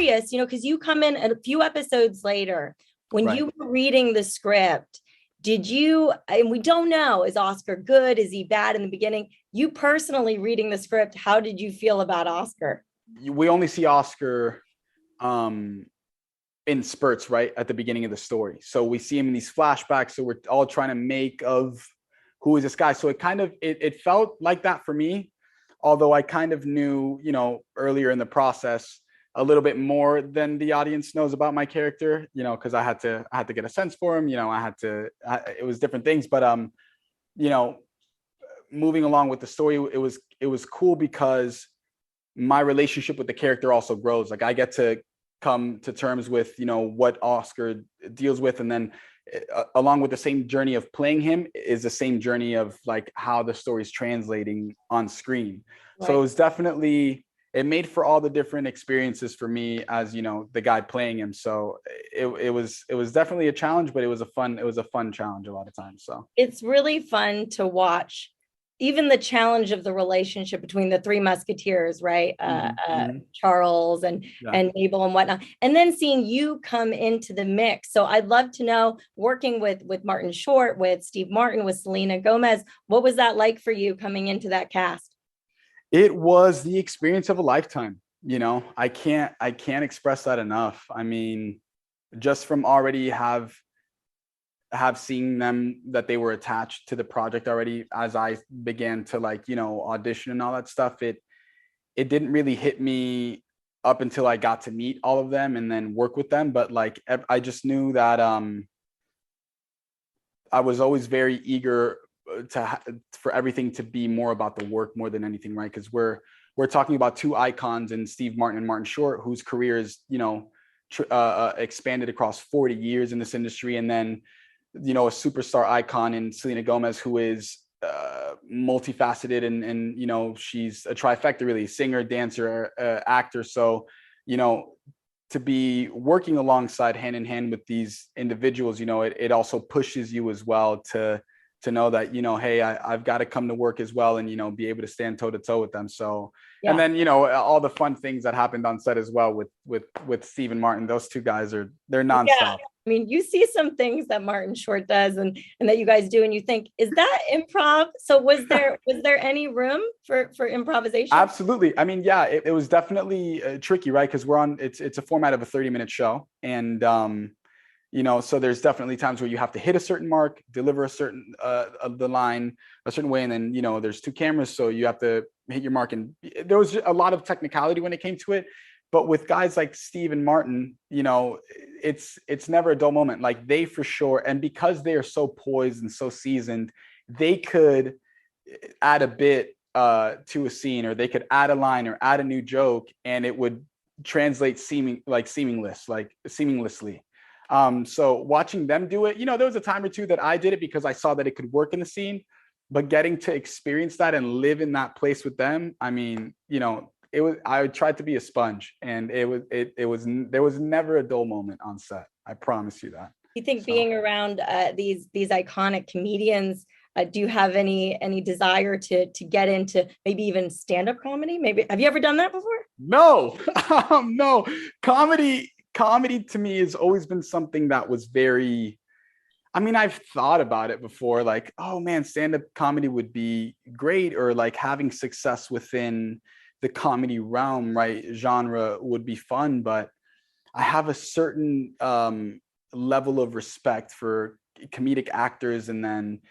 curious, because you come in a few episodes later, when you were reading the script, and we don't know, is Oscar good? Is he bad in the beginning? You personally reading the script, how did you feel about Oscar? We only see Oscar in spurts, right, at the beginning of the story. So we see him in these flashbacks. So we're all trying to make of who is this guy. So it felt like that for me, although I kind of knew, earlier in the process a little bit more than the audience knows about my character, because I had to get a sense for him. It was different things, but moving along with the story, it was cool because my relationship with the character also grows. Like I get to come to terms with, what Oscar deals with. And then along with the same journey of playing him is the same journey of like how the story's translating on screen. Right. So it was definitely, it made for all the different experiences for me as, the guy playing him. So it was definitely a challenge, but it was a fun challenge a lot of times. So it's really fun to watch even the challenge of the relationship between the three musketeers, right? Charles and Mabel and whatnot, and then seeing you come into the mix. So I'd love to know, working with Martin Short, with Steve Martin, with Selena Gomez, what was that like for you coming into that cast? It was the experience of a lifetime. I can't express that enough. I mean, just from already have seen them, that they were attached to the project already as I began to audition and all that stuff. It didn't really hit me up until I got to meet all of them and then work with them. But I just knew that I was always very eager for everything to be more about the work more than anything, right? Because we're talking about two icons in Steve Martin and Martin Short, whose careers expanded across 40 years in this industry, and then a superstar icon in Selena Gomez, who is multifaceted and she's a trifecta, really: singer, dancer, actor. So to be working alongside, hand in hand with these individuals, it also pushes you as well to know that hey, I've got to come to work as well and be able to stand toe to toe with them. So and then all the fun things that happened on set as well with Steve and Martin. Those two guys they're nonstop. I mean, you see some things that Martin Short does and that you guys do, and you think, is that improv? So was there any room for improvisation? Absolutely. I mean, yeah, it was definitely tricky, right? Because it's a format of a 30-minute show, and so there's definitely times where you have to hit a certain mark, deliver a certain the line a certain way, and then there's two cameras, so you have to hit your mark. And there was a lot of technicality when it came to it. But with guys like Steve and Martin, it's never a dull moment. Like, they for sure, and because they are so poised and so seasoned, they could add a bit to a scene, or they could add a line or add a new joke, and it would translate seamlessly. So watching them do it, there was a time or two that I did it because I saw that it could work in the scene, but getting to experience that and live in that place with them, I mean, I tried to be a sponge, and there was never a dull moment on set. I promise you that. You think being around these iconic comedians, do you have any desire to get into maybe even stand-up comedy? Maybe, have you ever done that before? No, no. Comedy to me has always been something that was very, I mean, I've thought about it before, like, oh man, stand-up comedy would be great, or like having success within the comedy realm, right, genre would be fun. But I have a certain level of respect for comedic actors and then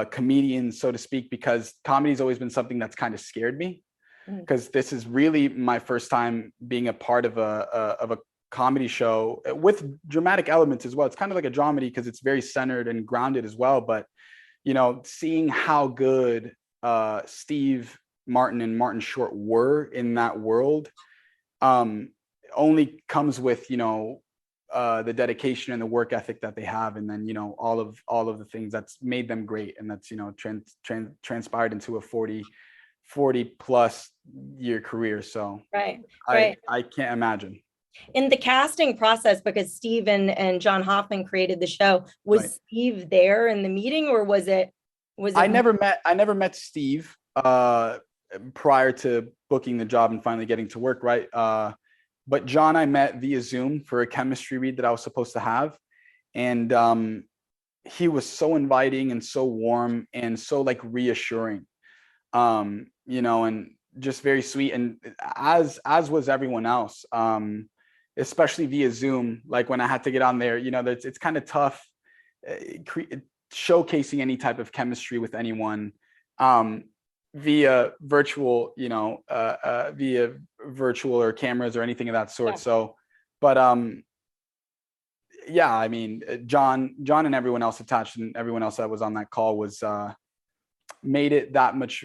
comedians, so to speak, because comedy's always been something that's kind of scared me, because this is really my first time being a part of a comedy show with dramatic elements as well. It's kind of like a dramedy because it's very centered and grounded as well. But seeing how good Steve Martin and Martin Short were in that world only comes with the dedication and the work ethic that they have, and then all of the things that's made them great, and that's transpired into a 40 plus year career. So right. I can't imagine. In the casting process, because Steve and John Hoffman created the show, was Steve there in the meeting, or was it I never met Steve prior to booking the job and finally getting to work, right? but John, I met via Zoom for a chemistry read that I was supposed to have. And he was so inviting and so warm and so like reassuring, and just very sweet. And as was everyone else, especially via Zoom. Like when I had to get on there, it's kind of tough showcasing any type of chemistry with anyone via virtual, via virtual or cameras or anything of that sort. Yeah. So, but yeah, I mean, John and everyone else attached and everyone else that was on that call was made it that much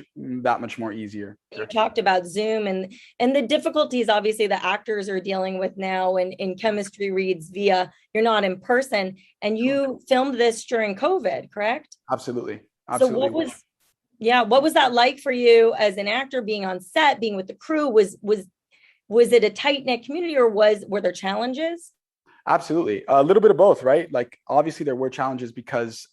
more easier. You talked about Zoom and the difficulties obviously the actors are dealing with now in chemistry reads via, you're not in person, and you filmed this during COVID, correct? Absolutely. So what was that like for you as an actor, being on set, being with the crew? Was it a tight-knit community, or were there challenges? Absolutely. A little bit of both, right? Like obviously there were challenges because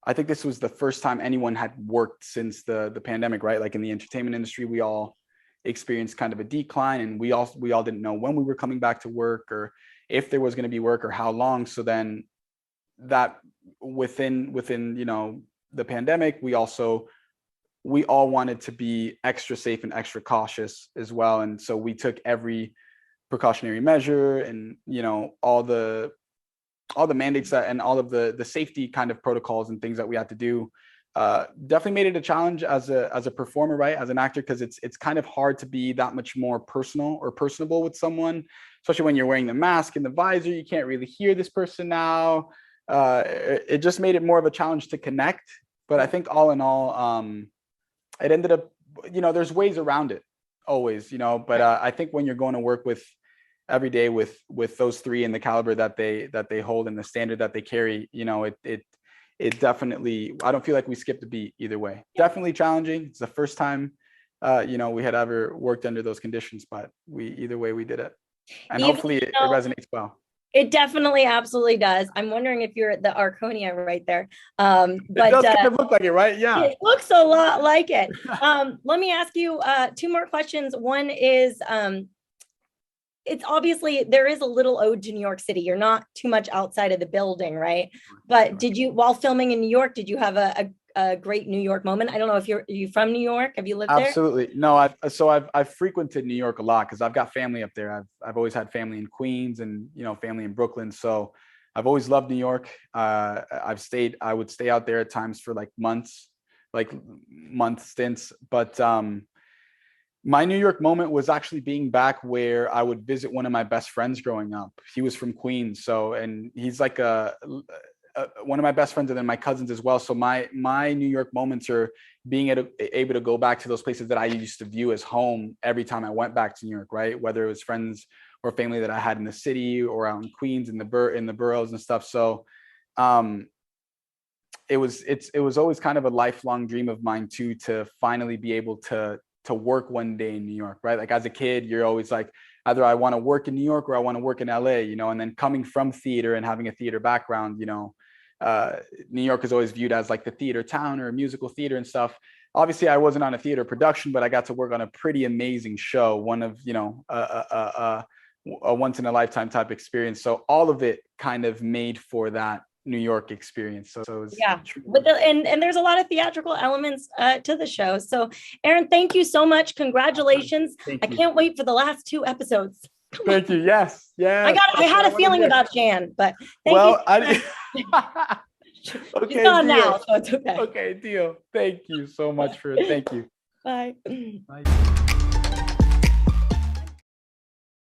I think this was the first time anyone had worked since the pandemic, right? Like in the entertainment industry, we all experienced kind of a decline, and we all didn't know when we were coming back to work or if there was going to be work or how long. So then that within the pandemic, we all wanted to be extra safe and extra cautious as well. And so we took every precautionary measure and all the mandates that and all of the safety kind of protocols and things that we had to do. Definitely made it a challenge as a performer, right? As an actor, because it's kind of hard to be that much more personal or personable with someone, especially when you're wearing the mask and the visor. You can't really hear this person now. It just made it more of a challenge to connect. But I think all in all, it ended up, there's ways around it always, but I think when you're going to work with every day with those three and the caliber that they hold and the standard that they carry, it definitely, I don't feel like we skipped a beat either way. Definitely challenging. It's the first time, we had ever worked under those conditions, but either way we did it. And hopefully it resonates well. It definitely absolutely does. I'm wondering if you're at the Arconia right there. But it does kind of look like it, right? Yeah. It looks a lot like it. Let me ask you two more questions. One is, it's obviously there is a little ode to New York City. You're not too much outside of the building, right? But did you, while filming in New York, did you have a great New York moment? I don't know if are you from New York? Have you lived there? Absolutely. No, I've frequented New York a lot because I've got family up there. I've always had family in Queens and family in Brooklyn. So I've always loved New York. I would stay out there at times for like month stints. But my New York moment was actually being back where I would visit one of my best friends growing up. He was from Queens, and he's like one of my best friends, and then my cousins as well. So my New York moments are being able to go back to those places that I used to view as home every time I went back to New York, right? Whether it was friends or family that I had in the city or out in Queens in the boroughs and stuff. So it was always kind of a lifelong dream of mine too, to finally be able to work one day in New York, right? Like as a kid, you're always like, either I want to work in New York or I want to work in LA, and then coming from theater and having a theater background, New York is always viewed as like the theater town or musical theater and stuff. Obviously I wasn't on a theater production, but I got to work on a pretty amazing show, one of, a once in a lifetime type experience. So all of it kind of made for that New York experience. So it was but and there's a lot of theatrical elements to the show. So Aaron, thank you so much. Congratulations. I can't wait for the last 2 episodes. Thank you. Yes. I had a feeling about Jan, but thank you. Okay. She's gone now, so it's okay. Okay, deal. Thank you so much thank you. Bye. Bye.